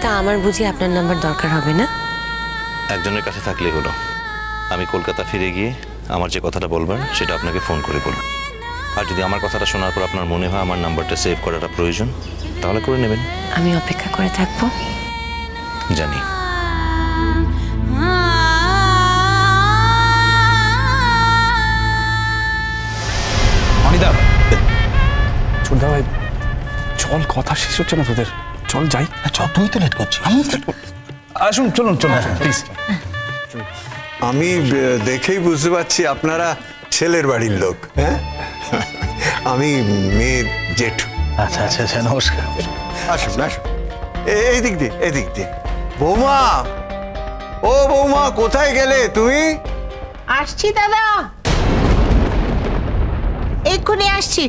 তা আমার বুঝি আপনার নাম্বার দরকার হবে না? একজনের কাছে থাকলেই হলো। আমি কলকাতা ফিরে গিয়ে আমার যে কথাটা বলবার সেটা আপনাকে ফোন করে বলব। আর যদি আমার কথাটা শোনার পর আপনার মনে হয় আমার নাম্বারটা সেভ করাটা প্রয়োজন, তাহলে করে নেবেন। আমি অপেক্ষা করে থাকবো। জানি। অনিদা, ছোটদা ভাই চল, কথা শেষ হচ্ছে না তোদের, চল যাই। চল, তুই তো লেট করছিস। আমি আসুন, চলুন চলুন প্লিজ। আমি দেখেই বুঝতে পারছি আপনারা ছেলের বাড়ির লোক। হ্যাঁ, আমি মেয়ের জেঠু। আচ্ছা আচ্ছা আচ্ছা, নমস্কার। আসুন আসুন, এই দিক দিয়ে, এই দিক দিয়ে। বৌমা, ও বৌমা, কোথায় গেলে তুমি? আসছি দাদা, এক্ষুনি আসছি।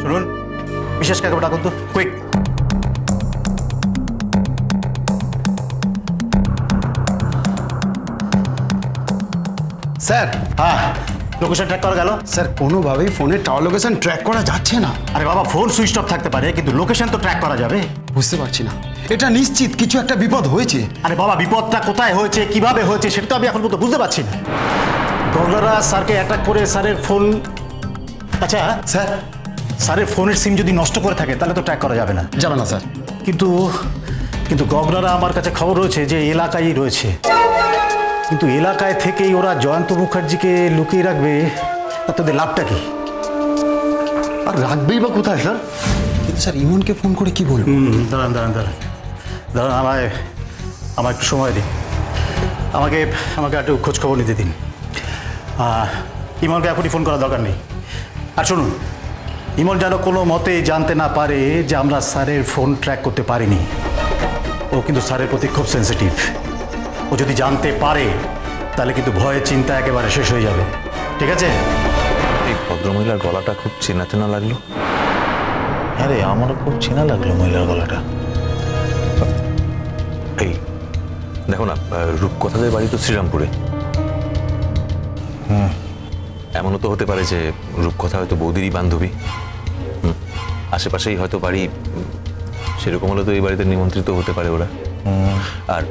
শুনুন, বিশেষ কাকে ডাকুন তো, কুইক। স্যার, হ্যাঁ, লোকেশন ট্র্যাক করা গেল? স্যার কোনোভাবেই ফোনে টাওয়ার লোকেশন ট্র্যাক করা যাচ্ছে না। আরে বাবা, ফোন সুইচ অফ থাকতে পারে, কিন্তু লোকেশন তো ট্র্যাক করা যাবে। বুঝতে পারছি না, এটা নিশ্চিত কিছু একটা বিপদ হয়েছে। আরে বাবা, বিপদটা কোথায় হয়েছে, কিভাবে হয়েছে, সেটা তো আমি এখন পর্যন্ত বুঝতে পারছি না। গগলারা স্যারকে অ্যাটাক করে স্যারের ফোন, আচ্ছা স্যার, স্যারের ফোনের সিম যদি নষ্ট করে থাকে তাহলে তো ট্র্যাক করা যাবে না। যাবে না স্যার। কিন্তু কিন্তু গগলারা আমার কাছে খবর রয়েছে যে এলাকায় রয়েছে, কিন্তু এলাকায় থেকেই ওরা জয়ন্ত মুখার্জিকে লুকিয়ে রাখবে, আর তোদের লাভটা কি? আর রাখবেই বা কোথায় স্যার? কিন্তু স্যার ইমনকে ফোন করে কি বলবো? দাঁড়ান দাঁড়ান দাঁড়ান দাঁড়ান, আমায় একটু সময় দিন, আমাকে একটু খোঁজ খবর নিতে দিন। ইমনকে এখনই ফোন করার দরকার নেই। আর শুনুন, ইমন যেন কোনো মতে জানতে না পারে যে আমরা স্যারের ফোন ট্র্যাক করতে পারিনি। ও কিন্তু স্যারের প্রতি খুব সেন্সিটিভ। ও যদি জানতে পারে তাহলে কিন্তু ভয়ে চিন্তা একেবারে শেষ হয়ে যাবে। ঠিক আছে? এই ভদ্রমহিলার গলাটা খুব চেনা চেনা লাগলো। হ্যাঁ রে, আমারও খুব চেনা লাগলো মহিলার গলাটা। এই দেখো না, রূপকথাদের বাড়ি তো শ্রীরামপুরে। এমনও তো হতে পারে যে রূপকথা হয়তো বৌদিরই বান্ধবী। আশেপাশেই হয়তো বাড়ি, সেরকম হলে তো এই বাড়িতে নিমন্ত্রিত হতে পারে ওরা। আর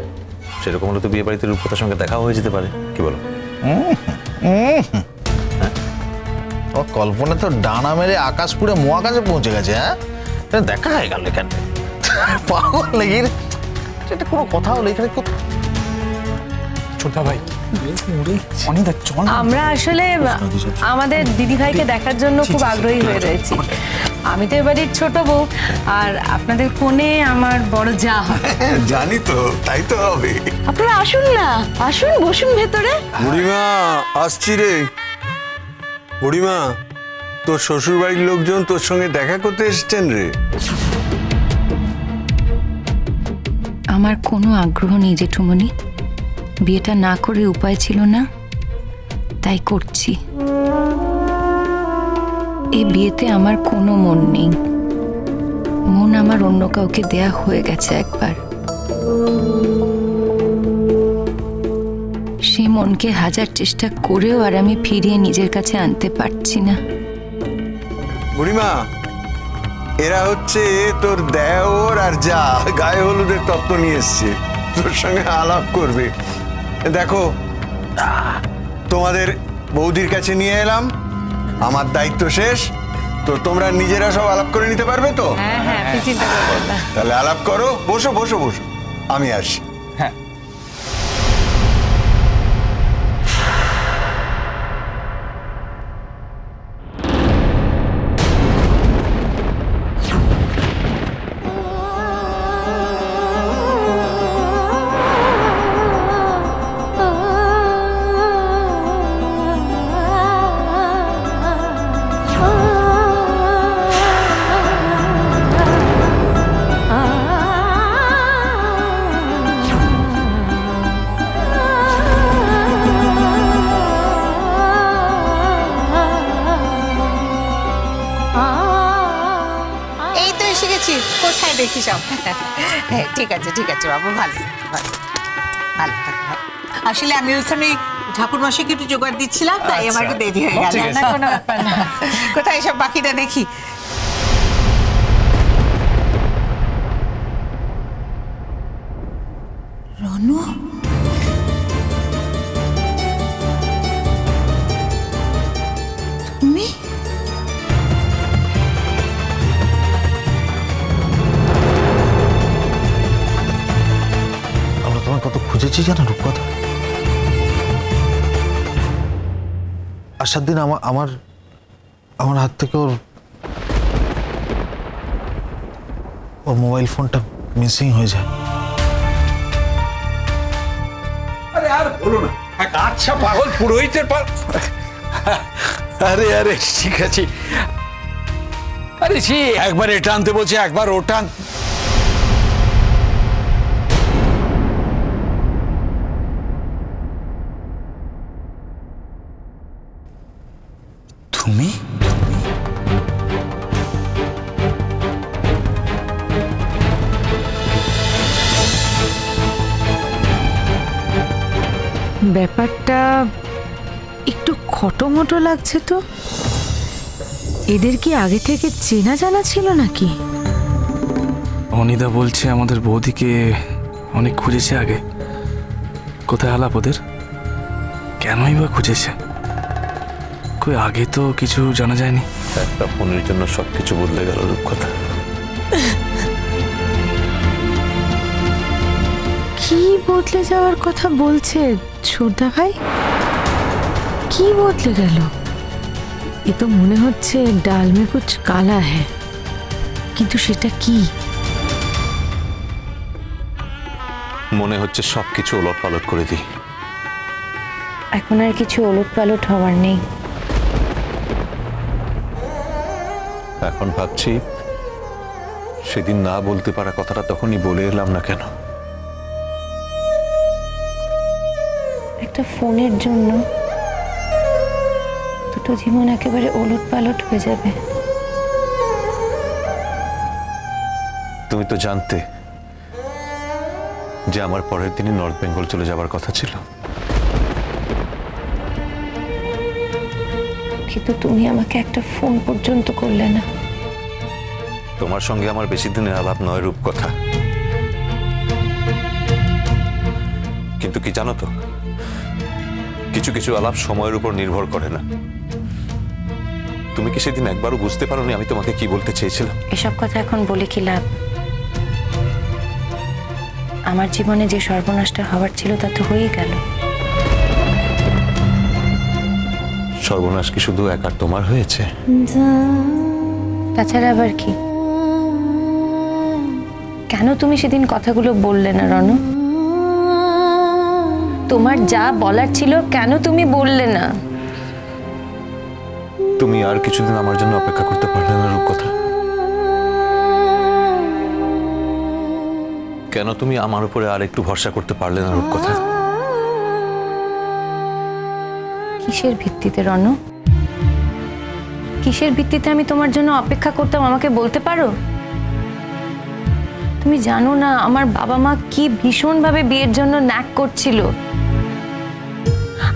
সেরকম হলে তো বিয়ে বাড়িতে রূপকথার সঙ্গে দেখাও হয়ে যেতে পারে। কি বলো? ও কল্পনা তো ডানা মেরে আকাশ পুরে মহাকাশে পৌঁছে গেছে। হ্যাঁ, দেখা হয়ে গেল এখানে। পাগল লেগে এটা কোনো কথা হলো এখানে? ছোটদা ভাই, অনিদা চল। আমরা আসলে আমাদের দিদিভাইকে দেখার জন্য খুব আগ্রহী হয়ে রয়েছি। আমি তো এবারের ছোট বউ, আর আপনাদের ফোনে আমার বড় যা হয়। জানি তো, তাই তো হবে। আপনারা আসুন না, আসুন, বসুন ভেতরে। বুড়িমা, আসছি রে। বুড়িমা, তোর শ্বশুর বাড়ির লোকজন তোর সঙ্গে দেখা করতে এসেছেন রে। আমার কোনো আগ্রহ নেই জেঠুমণি, বিয়েটা না করে উপায় ছিল না, তাই করছি। এই বিয়েতে আমার কোনো মন নেই, মন আমার অন্য কাউকে দেয়া হয়ে গেছে একবার। সেই মনকে হাজার চেষ্টা করেও আর আমি ফিরিয়ে নিজের কাছে আনতে পারছি না। বুড়িমা, এরা হচ্ছে তোর দেওর আর যা গায়ে হলুদের তত্ত্ব নিয়ে এসছে, তোর সঙ্গে আলাপ করবে। দেখো, তোমাদের বৌদির কাছে নিয়ে এলাম, আমার দায়িত্ব শেষ। তো তোমরা নিজেরা সব আলাপ করে নিতে পারবে তো? হ্যাঁ হ্যাঁ, আপনি চিন্তা করবেন না। তাহলে আলাপ করো, বসো বসো বসো, আমি আসি। হ্যাঁ, কোথায় দেখি সব। ঠিক আছে ঠিক আছে বাবু, ভালো ভালো। ভালো থাকো। আসলে আমি ওখানে ঠাকুর মশাইকে একটু জোগাড় দিচ্ছিলাম, তাই আমার একটু দেরি হয়ে গেল। না, কোনো ব্যাপার না। কোথায় সব বাকিটা দেখি। রনু, তুমি? আমরা তোমার কত খুঁজেছি জানো রূপকথা। আসার দিন আমার আমার হাত থেকে ওর মোবাইল ফোনটা মিসিং হয়ে যায়। আরে আর বলো না, এক আচ্ছা পাগল পুরোহিতের আরে আরে ঠিক আছে। আরে সে একবার এটা আনতে বলছে, একবার ওটা তুমি ব্যাপারটা একটু খটোমটো লাগছে তো। এদের কি আগে থেকে চেনা জানা ছিল নাকি? অনিদা বলছে আমাদের বৌদিকে অনেক খুঁজেছে আগে। কোথায় আলাপ ওদের? কেনই বা খুঁজেছে? কই আগে তো কিছু জানা যায়নি। একটা ফোনের জন্য সবকিছু বদলে গেল রূপকথা। কি বদলে যাওয়ার কথা বলছে ছোটদা ভাই? কি বদলে গেল? এ তো মনে হচ্ছে ডাল মে কুছ কালা হ্যায়, কিন্তু সেটা কি? মনে হচ্ছে সবকিছু ওলট পালট করে দিই। এখন আর কিছু ওলট পালট হওয়ার নেই। এখন ভাবছি সেদিন না বলতে পারা কথাটা তখনই বলে এলাম না কেন। একটা ফোনের জন্য দুটো জীবন একেবারে ওলট পালট হয়ে যাবে। তুমি তো জানতে যে আমার পরের দিনই নর্থ বেঙ্গল চলে যাবার কথা ছিল, কিন্তু তুমি আমাকে একটা ফোন পর্যন্ত করলে না। তোমার সঙ্গে আমার বেশি দিনের আলাপ নয় রূপকথা, কিন্তু কি জানো তো, কিছু কিছু আলাপ সময়ের উপর নির্ভর করে না। তুমি কি সেদিন একবারও বুঝতে পারোনি আমি তোমাকে কি বলতে চেয়েছিলাম? এসব কথা এখন বলে কি লাভ? আমার জীবনে যে সর্বনাশটা হওয়ার ছিল তা তো হয়েই গেল। সর্বনাশ কি শুধু একার তোমার হয়েছে? তাছাড়া আবার কি? কেন তুমি সেদিন কথাগুলো বললে না রনু? তোমার যা বলার ছিল কেন তুমি বললে না? তুমি আর কিছুদিন আমার জন্য অপেক্ষা করতে পারলে না রূপকথা? কেন তুমি আমার উপরে আর একটু ভরসা করতে পারলে না রূপকথা? কিসের ভিত্তিতে রনু? কিসের ভিত্তিতে আমি তোমার জন্য অপেক্ষা করতাম আমাকে বলতে পারো? তুমি জানো না আমার বাবা মা কি ভীষণভাবে বিয়ের জন্য ন্যাক করছিল।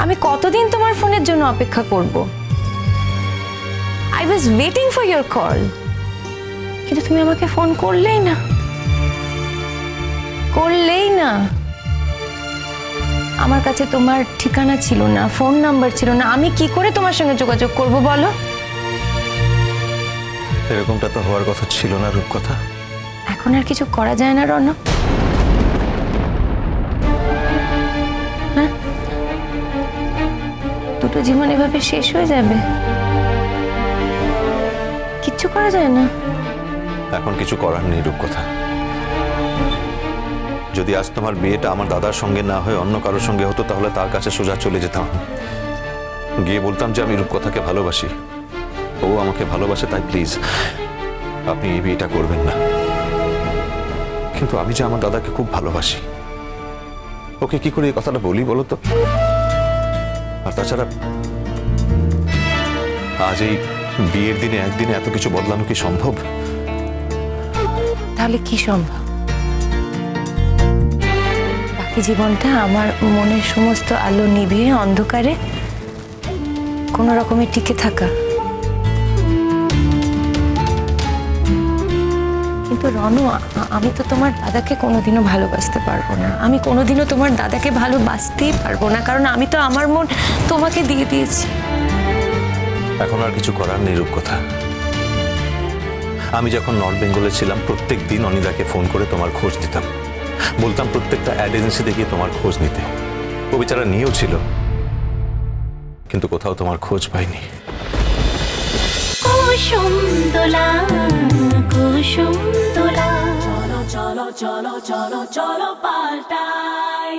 আমি কতদিন তোমার ফোনের জন্য অপেক্ষা করব? I was waiting for your call. কিন্তু তুমি আমাকে ফোন করলেই না, করলেই না। আমার কাছে তোমার ঠিকানা ছিল না, ফোন নাম্বার ছিল না। আমি কি করে তোমার সঙ্গে যোগাযোগ করব বলো? এরকমটা তো হওয়ার কথা ছিল না রূপকথা। এখন আর কিছু করা যায় না রনু? হ্যাঁ, দুটো জীবন এভাবে শেষ হয়ে যাবে? কিচ্ছু করা যায় না? এখন কিছু করার নেই রূপকথা। যদি আজ তোমার বিয়েটা আমার দাদার সঙ্গে না হয়ে অন্য কারোর সঙ্গে হতো, তাহলে তার কাছে সোজা চলে যেতাম, গিয়ে বলতাম যে আমি রূপকথাকে ভালোবাসি, ও আমাকে ভালোবাসে, তাই প্লিজ আপনি এই বিয়েটা করবেন না। কিন্তু আমি যে আমার দাদাকে খুব ভালোবাসি, ওকে কি করে এই কথাটা বলি বলো তো? আর তাছাড়া আজ এই বিয়ের দিনে একদিনে এত কিছু বদলানো কি সম্ভব? তাহলে কি সম্ভব? বাকি জীবনটা আমার মনের সমস্ত আলো নিভিয়ে অন্ধকারে কোনো রকমে টিকে থাকা। কিন্তু রনু, আমি তো তোমার দাদাকে কোনোদিনও ভালোবাসতে পারবো না। আমি কোনোদিনও তোমার দাদাকে ভালোবাসতেই পারবো না, কারণ আমি তো আমার মন তোমাকে দিয়ে দিয়েছি। এখন আর কিছু করার নেই রূপকথা। আমি যখন নর্থ বেঙ্গলে ছিলাম প্রত্যেক দিন অনিদাকে ফোন করে তোমার খোঁজ দিতাম, বলতাম প্রত্যেকটা অ্যাড এজেন্সিতে গিয়ে তোমার খোঁজ নিতে। ও বেচারা নিয়েও ছিল, কিন্তু কোথাও তোমার খোঁজ পাইনি। কুসুম দোলা কুসুম দোলা, চলো চলো চলো চলো চলো পাল্টাই।